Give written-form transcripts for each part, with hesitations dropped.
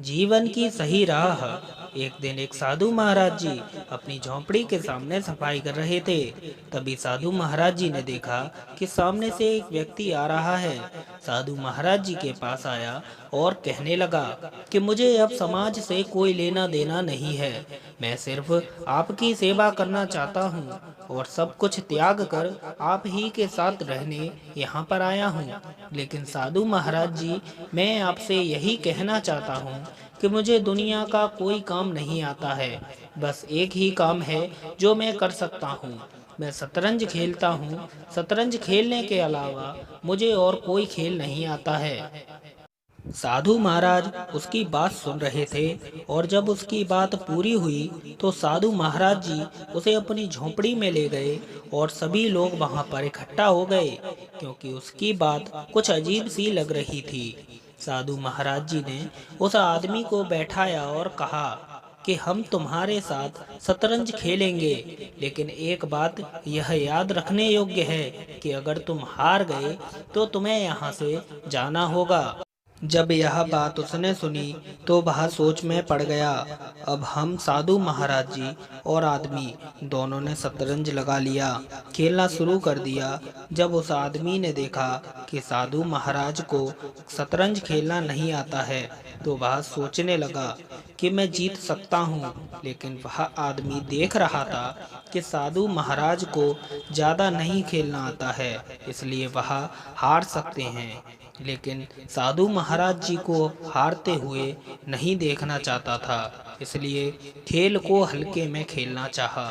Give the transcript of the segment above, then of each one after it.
जीवन की सही राह। एक दिन एक साधु महाराज जी अपनी झोंपड़ी के सामने सफाई कर रहे थे। तभी साधु महाराज जी ने देखा कि सामने से एक व्यक्ति आ रहा है। साधु महाराज जी के पास आया और कहने लगा कि मुझे अब समाज से कोई लेना देना नहीं है। मैं सिर्फ आपकी सेवा करना चाहता हूँ और सब कुछ त्याग कर आप ही के साथ रहने यहाँ पर आया हूँ। लेकिन साधु महाराज जी, मैं आपसे यही कहना चाहता हूँ कि मुझे दुनिया का कोई काम नहीं आता है। बस एक ही काम है जो मैं कर सकता हूँ। मैं शतरंज खेलता हूँ। शतरंज खेलने के अलावा मुझे और कोई खेल नहीं आता है। साधु महाराज उसकी बात सुन रहे थे और जब उसकी बात पूरी हुई तो साधु महाराज जी उसे अपनी झोंपड़ी में ले गए और सभी लोग वहां पर इकट्ठा हो गए, क्योंकि उसकी बात कुछ अजीब सी लग रही थी। साधु महाराज जी ने उस आदमी को बैठाया और कहा कि हम तुम्हारे साथ शतरंज खेलेंगे, लेकिन एक बात यह याद रखने योग्य है कि अगर तुम हार गए तो तुम्हें यहाँ से जाना होगा। जब यह बात उसने सुनी तो वह सोच में पड़ गया। अब हम साधु महाराज जी और आदमी दोनों ने शतरंज लगा लिया, खेलना शुरू कर दिया। जब उस आदमी ने देखा कि साधु महाराज को शतरंज खेलना नहीं आता है तो वह सोचने लगा कि मैं जीत सकता हूँ। लेकिन वह आदमी देख रहा था कि साधु महाराज को ज़्यादा नहीं खेलना आता है, इसलिए वह हार सकते हैं। लेकिन साधु महाराज जी को हारते हुए नहीं देखना चाहता था, इसलिए खेल को हल्के में खेलना चाहा।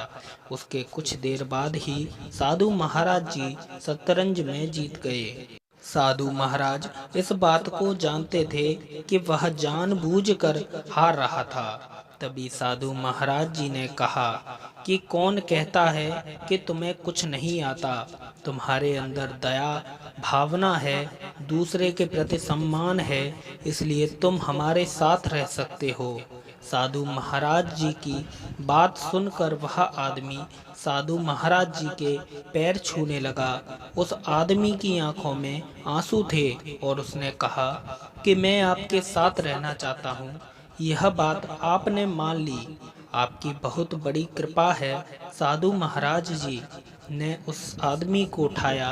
उसके कुछ देर बाद ही साधु महाराज जी शतरंज में जीत गए। साधु महाराज इस बात को जानते थे कि वह जानबूझकर हार रहा था। तभी साधु महाराज जी ने कहा कि कौन कहता है कि तुम्हें कुछ नहीं आता। तुम्हारे अंदर दया भावना है, दूसरे के प्रति सम्मान है, इसलिए तुम हमारे साथ रह सकते हो। साधु महाराज जी की बात सुनकर वह आदमी साधु महाराज जी के पैर छूने लगा। उस आदमी की आंखों में आंसू थे और उसने कहा कि मैं आपके साथ रहना चाहता हूँ। यह बात आपने मान ली, आपकी बहुत बड़ी कृपा है। साधु महाराज जी ने उस आदमी को उठाया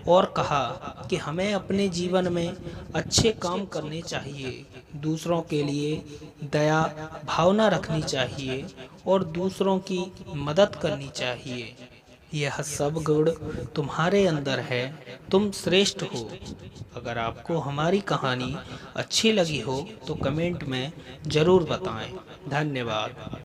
और कहा कि हमें अपने जीवन में अच्छे काम करने चाहिए, दूसरों के लिए दया भावना रखनी चाहिए और दूसरों की मदद करनी चाहिए। यह सब गुण तुम्हारे अंदर है, तुम श्रेष्ठ हो। अगर आपको हमारी कहानी अच्छी लगी हो तो कमेंट में ज़रूर बताएं। धन्यवाद।